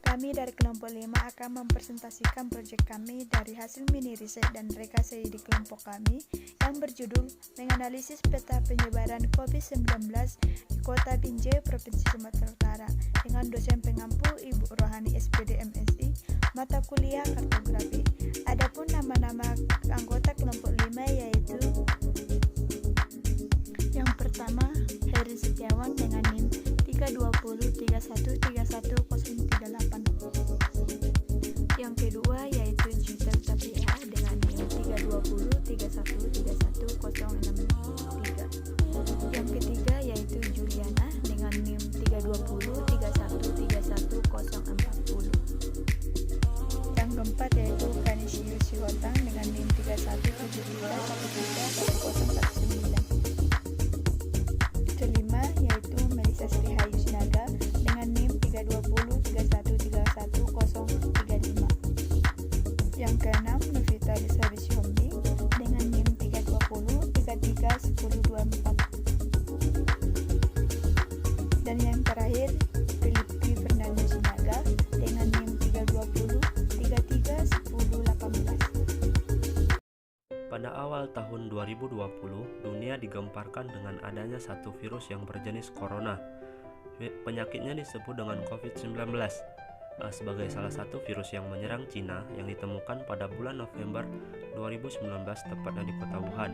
Kami dari kelompok 5 akan mempresentasikan proyek kami dari hasil mini riset dan rekayasa di kelompok kami yang berjudul menganalisis peta penyebaran COVID-19 di Kota Binjai, Provinsi Sumatera Utara dengan dosen pengampu Ibu Rohani SPD MSI, mata kuliah kartografi. Adapun nama-nama anggota kelompok 5 yaitu yang pertama Heri Setiawan dengan NIM 320313138. Yang kedua yaitu Jutel Tapia dengan NIM 32031316163. Yang ketiga yaitu Juliana dengan NIM 320313140. Yang keempat yaitu Kanisius Sihotang dengan NIM 3173131019. Kelima yaitu Melisa Srihayu Sinaga dengan NIM 32031313035. Yang keenam Novita Lisabisi Hombi dengan NIM 320331024. Dan yang terakhir Filipi Fernando Sinaga dengan NIM 320331018. Pada awal tahun 2020, dunia digemparkan dengan adanya satu virus yang berjenis corona. Penyakitnya disebut dengan COVID-19 sebagai salah satu virus yang menyerang Cina yang ditemukan pada bulan November 2019 tepatnya di kota Wuhan.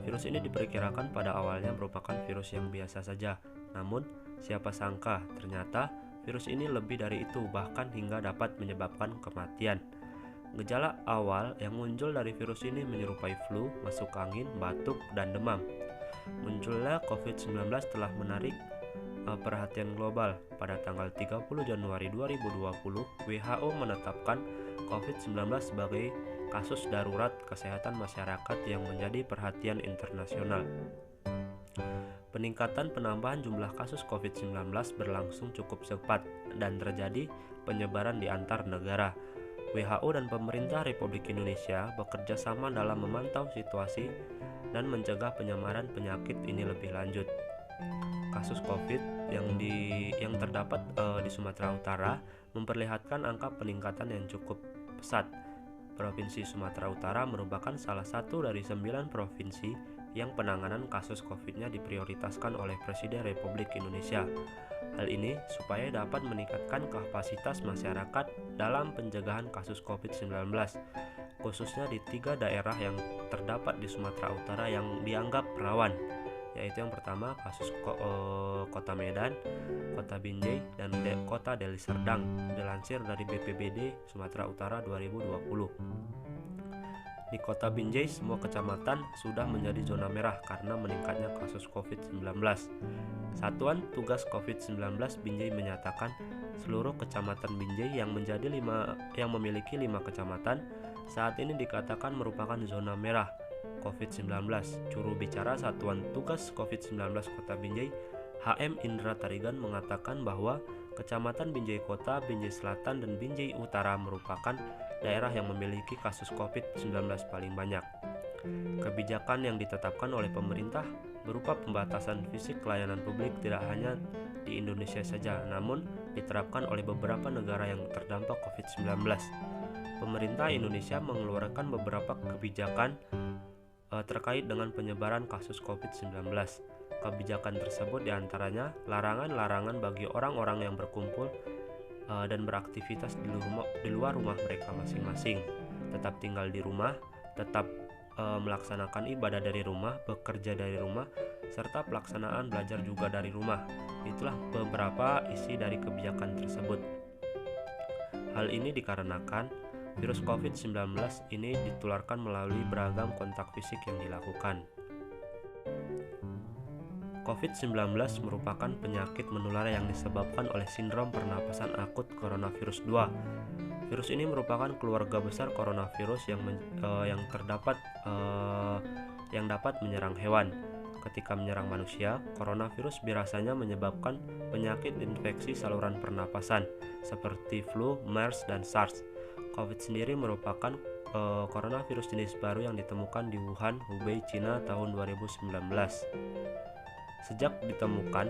Virus ini diperkirakan pada awalnya merupakan virus yang biasa saja. Namun, siapa sangka ternyata virus ini lebih dari itu, bahkan hingga dapat menyebabkan kematian. Gejala awal yang muncul dari virus ini menyerupai flu, masuk angin, batuk, dan demam. Munculnya COVID-19 telah menarik perhatian global. Pada tanggal 30 Januari 2020, WHO menetapkan COVID-19 sebagai kasus darurat kesehatan masyarakat yang menjadi perhatian internasional. Peningkatan penambahan jumlah kasus COVID-19 berlangsung cukup cepat dan terjadi penyebaran di antar negara. WHO dan pemerintah Republik Indonesia bekerja sama dalam memantau situasi dan mencegah penyebaran penyakit ini lebih lanjut. Kasus COVID yang terdapat di Sumatera Utara memperlihatkan angka peningkatan yang cukup pesat. Provinsi Sumatera Utara merupakan salah satu dari 9 provinsi yang penanganan kasus COVID-nya diprioritaskan oleh Presiden Republik Indonesia. Hal ini supaya dapat meningkatkan kapasitas masyarakat dalam pencegahan kasus COVID-19, khususnya di 3 daerah yang terdapat di Sumatera Utara yang dianggap rawan, yaitu yang pertama kasus Kota Medan, Kota Binjai, dan Kota Deli Serdang, dilansir dari BPBD Sumatera Utara 2020. Di Kota Binjai, semua kecamatan sudah menjadi zona merah karena meningkatnya kasus COVID-19. Satuan Tugas COVID-19 Binjai menyatakan seluruh kecamatan Binjai yang memiliki 5 kecamatan saat ini dikatakan merupakan zona merah COVID-19. Juru bicara Satuan Tugas COVID-19 Kota Binjai, HM Indra Tarigan, mengatakan bahwa Kecamatan Binjai Kota, Binjai Selatan, dan Binjai Utara merupakan daerah yang memiliki kasus COVID-19 paling banyak. Kebijakan yang ditetapkan oleh pemerintah berupa pembatasan fisik layanan publik tidak hanya di Indonesia saja, namun diterapkan oleh beberapa negara yang terdampak COVID-19. Pemerintah Indonesia mengeluarkan beberapa kebijakan terkait dengan penyebaran kasus COVID-19. Kebijakan tersebut diantaranya larangan bagi orang-orang yang berkumpul dan beraktivitas di luar rumah mereka masing-masing, tetap tinggal di rumah, tetap melaksanakan ibadah dari rumah, bekerja dari rumah, serta pelaksanaan belajar juga dari rumah. Itulah beberapa isi dari kebijakan tersebut. Hal ini dikarenakan virus COVID-19 ini ditularkan melalui beragam kontak fisik yang dilakukan. COVID-19 merupakan penyakit menular yang disebabkan oleh sindrom pernapasan akut coronavirus 2. Virus ini merupakan keluarga besar coronavirus yang dapat menyerang hewan. Ketika menyerang manusia, coronavirus biasanya menyebabkan penyakit infeksi saluran pernapasan seperti flu, MERS, dan SARS. COVID sendiri merupakan coronavirus jenis baru yang ditemukan di Wuhan, Hubei, Cina tahun 2019. Sejak ditemukan,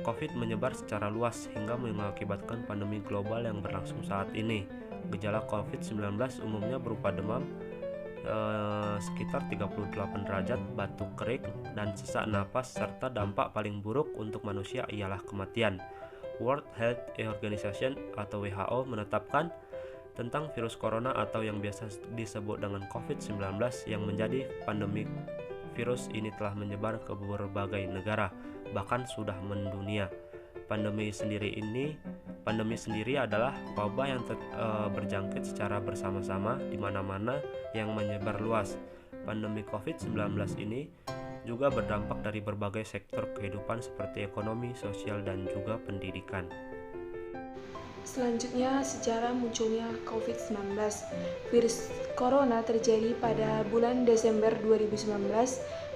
COVID menyebar secara luas hingga mengakibatkan pandemi global yang berlangsung saat ini. Gejala COVID-19 umumnya berupa demam sekitar 38 derajat, batuk kering, dan sesak napas, serta dampak paling buruk untuk manusia ialah kematian. World Health Organization atau WHO menetapkan tentang virus corona atau yang biasa disebut dengan COVID-19 yang menjadi pandemi. Virus ini telah menyebar ke berbagai negara, bahkan sudah mendunia. Pandemi sendiri adalah wabah yang berjangkit secara bersama-sama di mana-mana yang menyebar luas. Pandemi COVID-19 ini juga berdampak dari berbagai sektor kehidupan seperti ekonomi, sosial, dan juga pendidikan. Selanjutnya, sejarah munculnya COVID-19. Virus corona terjadi pada bulan Desember 2019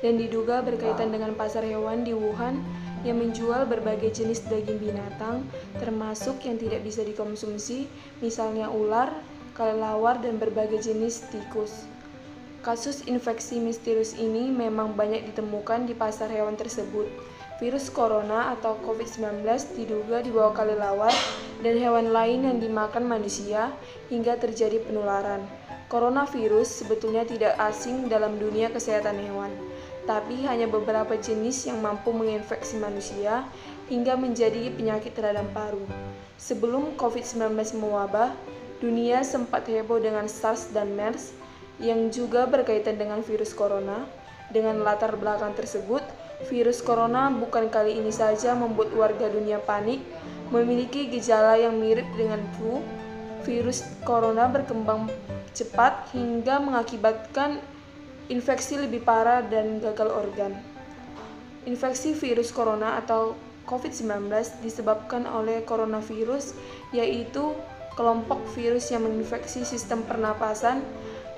dan diduga berkaitan dengan pasar hewan di Wuhan yang menjual berbagai jenis daging binatang, termasuk yang tidak bisa dikonsumsi, misalnya ular, kelelawar, dan berbagai jenis tikus. Kasus infeksi misterius ini memang banyak ditemukan di pasar hewan tersebut. Virus corona atau COVID-19 diduga dibawa kelelawar dan hewan lain yang dimakan manusia hingga terjadi penularan. Coronavirus sebetulnya tidak asing dalam dunia kesehatan hewan, tapi hanya beberapa jenis yang mampu menginfeksi manusia hingga menjadi penyakit terhadap paru. Sebelum COVID-19 mewabah, dunia sempat heboh dengan SARS dan MERS yang juga berkaitan dengan virus corona. Dengan latar belakang tersebut, virus corona bukan kali ini saja membuat warga dunia panik, memiliki gejala yang mirip dengan flu. Virus corona berkembang cepat hingga mengakibatkan infeksi lebih parah dan gagal organ. Infeksi virus corona atau COVID-19 disebabkan oleh coronavirus, yaitu kelompok virus yang menginfeksi sistem pernapasan.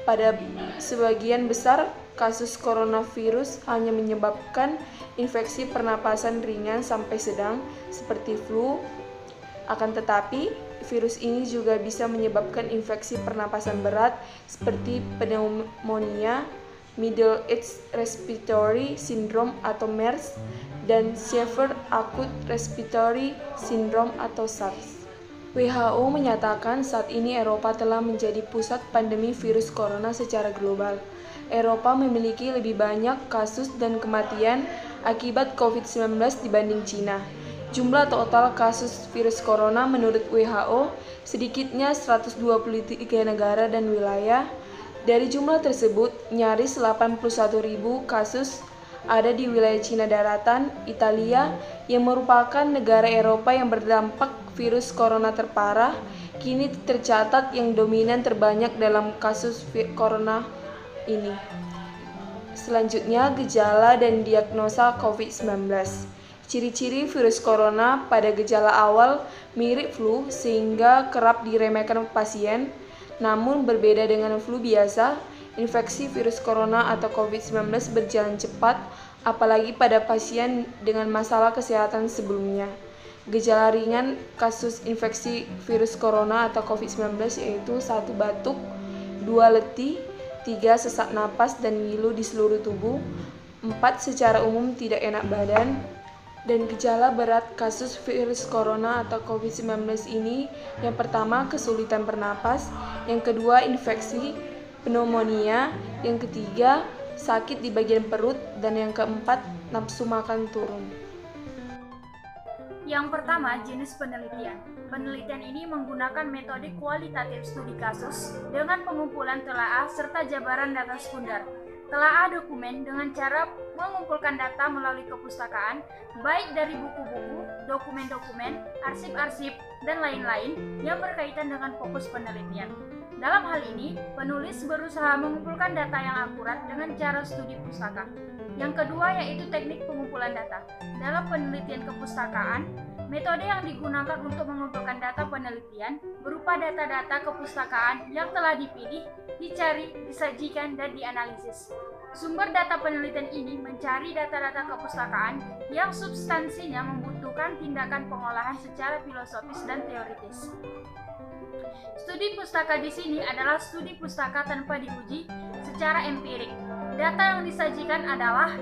Pada sebagian besar, kasus coronavirus hanya menyebabkan infeksi pernapasan ringan sampai sedang, seperti flu. Akan tetapi, virus ini juga bisa menyebabkan infeksi pernapasan berat, seperti pneumonia, Middle East Respiratory Syndrome atau MERS, dan Severe Acute Respiratory Syndrome atau SARS. WHO menyatakan saat ini Eropa telah menjadi pusat pandemi virus corona secara global. Eropa memiliki lebih banyak kasus dan kematian akibat COVID-19 dibanding Cina. Jumlah total kasus virus corona menurut WHO sedikitnya 123 negara dan wilayah. Dari jumlah tersebut, nyaris 81.000 kasus ada di wilayah Cina daratan, Italia, yang merupakan negara Eropa yang berdampak virus corona terparah, kini tercatat yang dominan terbanyak dalam kasus corona ini. Selanjutnya, gejala dan diagnosa COVID-19. Ciri-ciri virus corona pada gejala awal mirip flu sehingga kerap diremehkan pasien. Namun berbeda dengan flu biasa, infeksi virus corona atau COVID-19 berjalan cepat, apalagi pada pasien dengan masalah kesehatan sebelumnya. Gejala ringan kasus infeksi virus corona atau COVID-19 yaitu 1. Batuk, 2. Letih, 3. Sesak napas dan ngilu di seluruh tubuh, 4. Secara umum tidak enak badan. Dan gejala berat kasus virus corona atau COVID-19 ini, yang pertama kesulitan bernapas, yang kedua infeksi pneumonia, yang ketiga sakit di bagian perut, dan yang keempat nafsu makan turun. Yang pertama, jenis penelitian. Penelitian ini menggunakan metode kualitatif studi kasus dengan pengumpulan telaah serta jabaran data sekunder. Telaah dokumen dengan cara mengumpulkan data melalui kepustakaan, baik dari buku-buku, dokumen-dokumen, arsip-arsip, dan lain-lain yang berkaitan dengan fokus penelitian. Dalam hal ini, penulis berusaha mengumpulkan data yang akurat dengan cara studi pustaka. Yang kedua yaitu teknik pengumpulan data. Dalam penelitian kepustakaan, metode yang digunakan untuk mengumpulkan data penelitian berupa data-data kepustakaan yang telah dipilih, dicari, disajikan, dan dianalisis. Sumber data penelitian ini mencari data-data kepustakaan yang substansinya membutuhkan tindakan pengolahan secara filosofis dan teoritis. Studi pustaka di sini adalah studi pustaka tanpa diuji secara empirik. Data yang disajikan adalah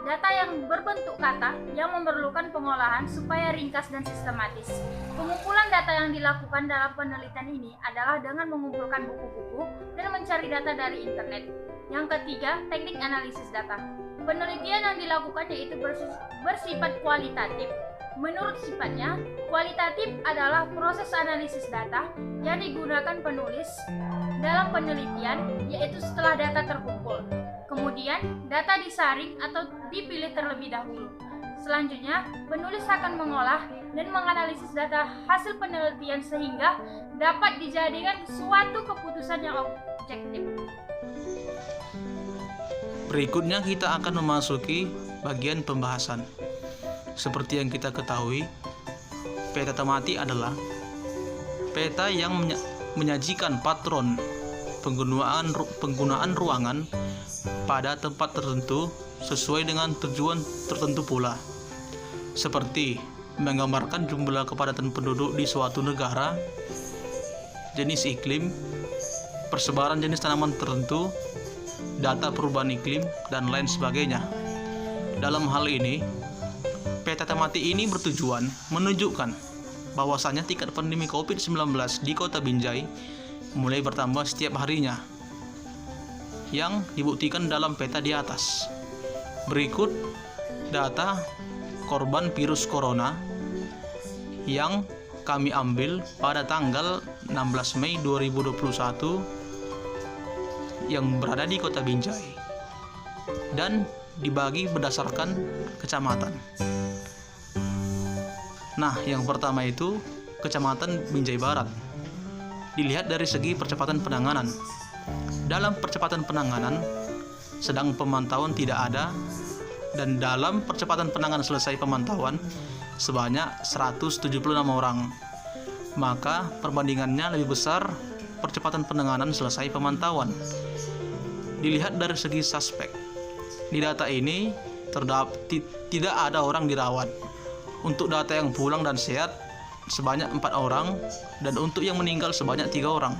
data yang berbentuk kata yang memerlukan pengolahan supaya ringkas dan sistematis. Pengumpulan data yang dilakukan dalam penelitian ini adalah dengan mengumpulkan buku-buku dan mencari data dari internet. Yang ketiga, teknik analisis data. Penelitian yang dilakukan yaitu bersifat kualitatif. Menurut sifatnya, kualitatif adalah proses analisis data yang digunakan penulis dalam penelitian, yaitu setelah data terkumpul. Kemudian, data disaring atau dipilih terlebih dahulu. Selanjutnya, penulis akan mengolah dan menganalisis data hasil penelitian sehingga dapat dijadikan suatu keputusan yang objektif. Berikutnya kita akan memasuki bagian pembahasan. Seperti yang kita ketahui, peta temati adalah peta yang menyajikan patron penggunaan ruangan pada tempat tertentu sesuai dengan tujuan tertentu pula, seperti menggambarkan jumlah kepadatan penduduk di suatu negara, jenis iklim, persebaran jenis tanaman tertentu, data perubahan iklim, dan lain sebagainya. Dalam hal ini, peta temati ini bertujuan menunjukkan bahwasannya tingkat pandemi COVID-19 di Kota Binjai mulai bertambah setiap harinya, yang dibuktikan dalam peta di atas. Berikut data korban virus corona yang kami ambil pada tanggal 16 Mei 2021 yang berada di Kota Binjai dan dibagi berdasarkan kecamatan. Nah, yang pertama itu Kecamatan Binjai Barat. Dilihat dari segi percepatan penanganan. Dalam percepatan penanganan, sedang pemantauan tidak ada, dan dalam percepatan penanganan selesai pemantauan sebanyak 176 orang. Maka perbandingannya lebih besar percepatan penanganan selesai pemantauan. Dilihat dari segi suspek. Di data ini tidak ada orang dirawat. Untuk data yang pulang dan sehat sebanyak 4 orang, dan untuk yang meninggal sebanyak 3 orang.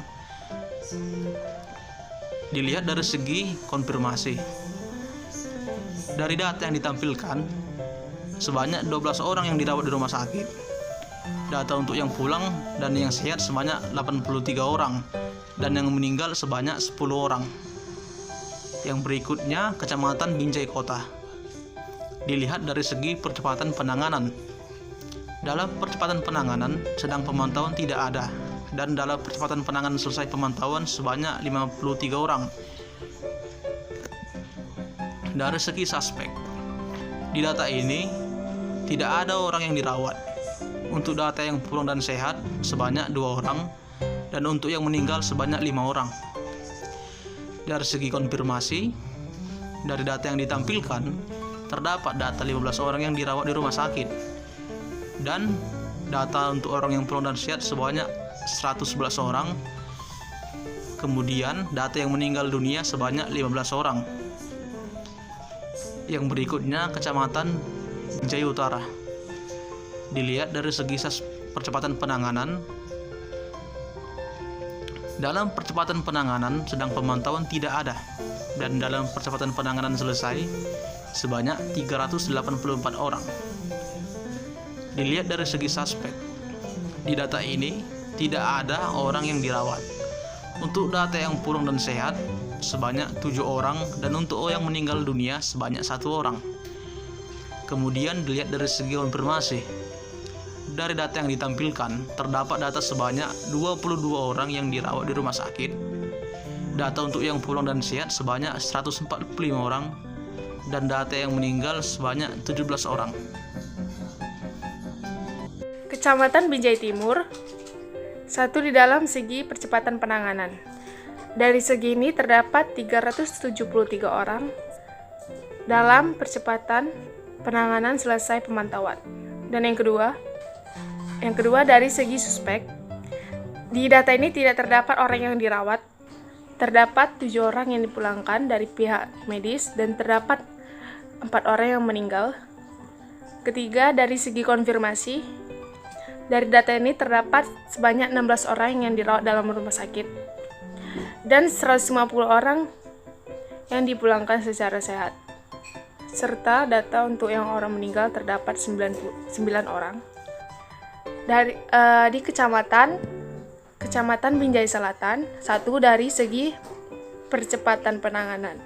Dilihat dari segi konfirmasi. Dari data yang ditampilkan, sebanyak 12 orang yang dirawat di rumah sakit. Data untuk yang pulang dan yang sehat sebanyak 83 orang, dan yang meninggal sebanyak 10 orang. Yang berikutnya Kecamatan Binjai Kota. Dilihat dari segi percepatan penanganan. Dalam percepatan penanganan sedang pemantauan tidak ada, dan dalam percepatan penanganan selesai pemantauan sebanyak 53 orang. Dari segi suspek, di data ini tidak ada orang yang dirawat. Untuk data yang pulang dan sehat sebanyak 2 orang, dan untuk yang meninggal sebanyak 5 orang. Dari segi konfirmasi, dari data yang ditampilkan terdapat data 15 orang yang dirawat di rumah sakit, dan data untuk orang yang pulang dan sehat sebanyak 111 orang. Kemudian data yang meninggal dunia sebanyak 15 orang. Yang berikutnya Kecamatan Binjai Utara. Dilihat dari segi percepatan penanganan. Dalam percepatan penanganan sedang pemantauan tidak ada, dan dalam percepatan penanganan selesai sebanyak 384 orang. Dilihat dari segi suspek, di data ini tidak ada orang yang dirawat. Untuk data yang pulang dan sehat sebanyak 7 orang, dan untuk yang meninggal dunia sebanyak 1 orang. Kemudian dilihat dari segi konfirmasi. Dari data yang ditampilkan terdapat data sebanyak 22 orang yang dirawat di rumah sakit. Data untuk yang pulang dan sehat sebanyak 145 orang, dan data yang meninggal sebanyak 17 orang. Kecamatan Binjai Timur. Satu di dalam segi percepatan penanganan. Dari segi ini terdapat 373 orang dalam percepatan penanganan selesai pemantauan. Dan yang kedua dari segi suspek. Di data ini tidak terdapat orang yang dirawat. Terdapat 7 orang yang dipulangkan dari pihak medis, dan terdapat 4 orang yang meninggal. Ketiga, dari segi konfirmasi. Dari data ini terdapat sebanyak 16 orang yang dirawat dalam rumah sakit, dan 150 orang yang dipulangkan secara sehat. serta data untuk yang orang meninggal terdapat 99 orang. Di Kecamatan Binjai Selatan, 1 dari segi percepatan penanganan.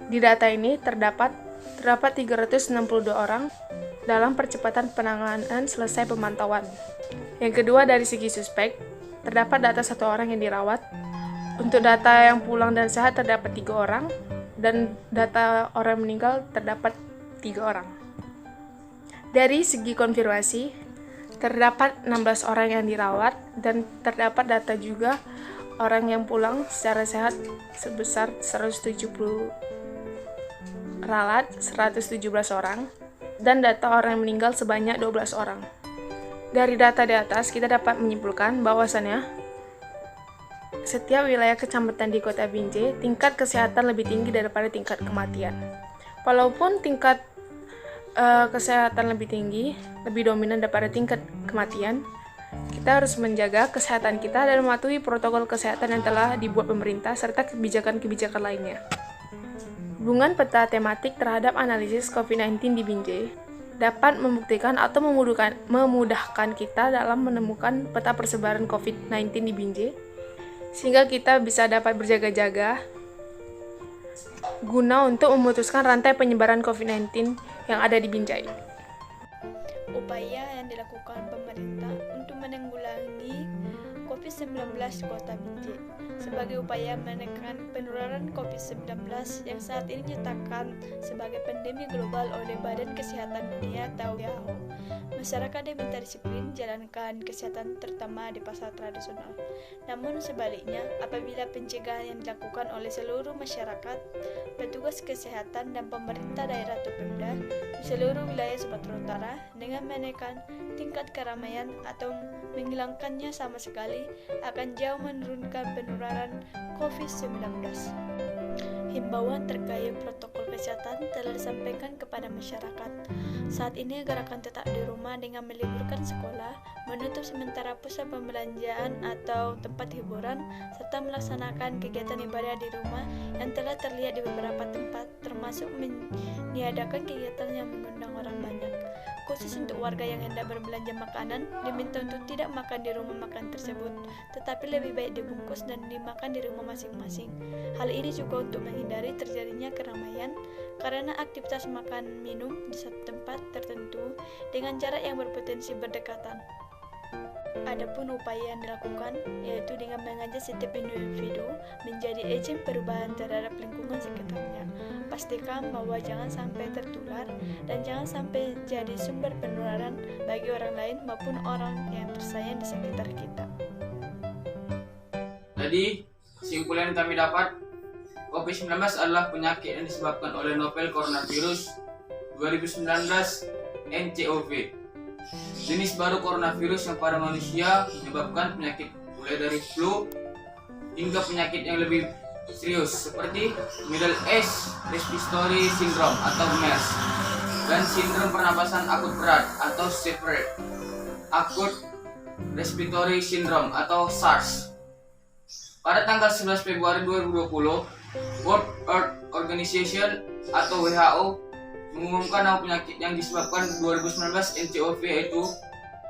Di data ini terdapat 362 orang dalam percepatan penanganan selesai pemantauan. Yang kedua dari segi suspek, terdapat data 1 orang yang dirawat. Untuk data yang pulang dan sehat terdapat 3 orang, dan data orang meninggal terdapat 3 orang. Dari segi konfirmasi, terdapat 16 orang yang dirawat dan terdapat data juga orang yang pulang secara sehat sebesar 170 ralat 117 orang dan data orang yang meninggal sebanyak 12 orang. Dari data di atas kita dapat menyimpulkan bahwasannya setiap wilayah kecamatan di Kota Binjai tingkat kesehatan lebih tinggi daripada tingkat kematian. Walaupun tingkat kesehatan lebih tinggi, lebih dominan daripada tingkat kematian, kita harus menjaga kesehatan kita dan mematuhi protokol kesehatan yang telah dibuat pemerintah serta kebijakan-kebijakan lainnya. Hubungan peta tematik terhadap analisis COVID-19 di Binjai dapat membuktikan atau memudahkan kita dalam menemukan peta persebaran COVID-19 di Binjai, sehingga kita bisa dapat berjaga-jaga guna untuk memutuskan rantai penyebaran COVID-19 yang ada di Binjai. Upaya yang dilakukan pemerintah untuk menanggulangi COVID-19 di Kota Binjai sebagai upaya menekan penularan COVID-19 yang saat ini dinyatakan sebagai pandemi global oleh Badan Kesehatan Dunia atau WHO. Masyarakat diminta disiplin jalankan kesehatan terutama di pasar tradisional. Namun sebaliknya, apabila pencegahan yang dilakukan oleh seluruh masyarakat, petugas kesehatan dan pemerintah daerah atau Pemda di seluruh wilayah Sumatera Utara dengan menekan tingkat keramaian atau menghilangkannya sama sekali akan jauh menurunkan penularan COVID-19. Himbauan terkait protokol kesehatan telah disampaikan kepada masyarakat. Saat ini gerakan tetap di rumah dengan meliburkan sekolah, menutup sementara pusat pembelanjaan atau tempat hiburan, serta melaksanakan kegiatan ibadah di rumah yang telah terlihat di beberapa tempat, termasuk meniadakan kegiatan yang mengundang orang banyak. Khusus untuk warga yang hendak berbelanja makanan, diminta untuk tidak makan di rumah makan tersebut, tetapi lebih baik dibungkus dan dimakan di rumah masing-masing. Hal ini juga untuk menghindari terjadinya keramaian karena aktivitas makan minum di satu tempat tertentu dengan jarak yang berpotensi berdekatan. Adapun upaya yang dilakukan yaitu dengan mengajak setiap individu menjadi agen perubahan terhadap lingkungan sekitarnya. Pastikan bahwa jangan sampai tertular dan jangan sampai jadi sumber penularan bagi orang lain maupun orang yang tersayang di sekitar kita. Jadi, kesimpulan yang kami dapat, COVID-19 adalah penyakit yang disebabkan oleh novel coronavirus 2019 NCOV. Jenis baru coronavirus yang pada manusia menyebabkan penyakit mulai dari flu hingga penyakit yang lebih serius seperti Middle Age Respiratory Syndrome atau MERS dan sindrom pernapasan akut berat atau Severe Acute Respiratory Syndrome atau SARS. Pada tanggal 11 Februari 2020, World Health Organization atau WHO mengumumkan nama penyakit yang disebabkan 2019 NCOV yaitu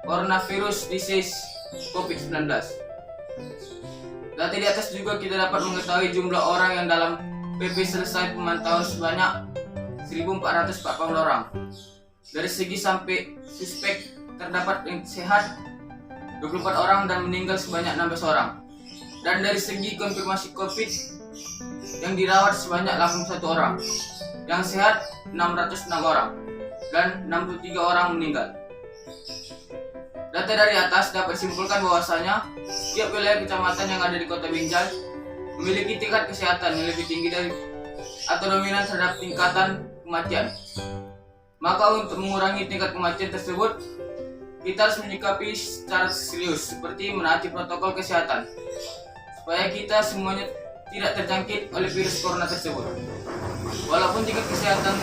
Coronavirus Disease COVID-19. Data di atas juga kita dapat mengetahui jumlah orang yang dalam PP selesai pemantauan sebanyak 1.440 orang. Dari segi sampai suspek terdapat yang sehat 24 orang dan meninggal sebanyak 16 orang. Dan dari segi konfirmasi COVID yang dirawat sebanyak 81 orang. Yang sehat 606 orang dan 63 orang meninggal. Data dari atas dapat disimpulkan bahwasanya setiap wilayah kecamatan yang ada di Kota Binjai memiliki tingkat kesehatan yang lebih tinggi dari atau dominan terhadap tingkatan kematian. Maka untuk mengurangi tingkat kematian tersebut, kita harus menyikapi secara serius seperti menaati protokol kesehatan supaya kita semuanya tidak terjangkit oleh virus corona tersebut. Walaupun tingkat kesehatan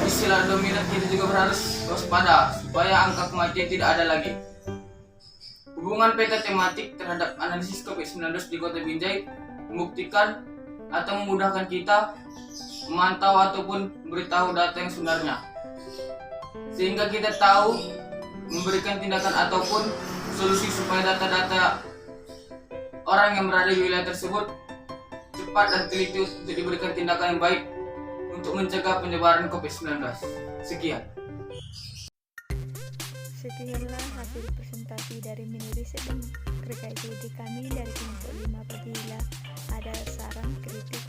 istilah dominan, kita juga harus waspada supaya angka kematian tidak ada lagi. Hubungan peta tematik terhadap analisis COVID-19 di Kota Binjai membuktikan atau memudahkan kita memantau ataupun memberitahu data yang sebenarnya, sehingga kita tahu memberikan tindakan ataupun solusi supaya data-data orang yang berada di wilayah tersebut cepat dan teliti untuk diberikan tindakan yang baik untuk mencegah penyebaran COVID-19. Sekian. Sekianlah hasil presentasi dari mini riset dan KKID kami dari kelompok 5. Apabila ada saran, kritik,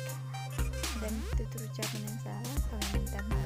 dan tutur ucapan yang salah, kami minta maaf.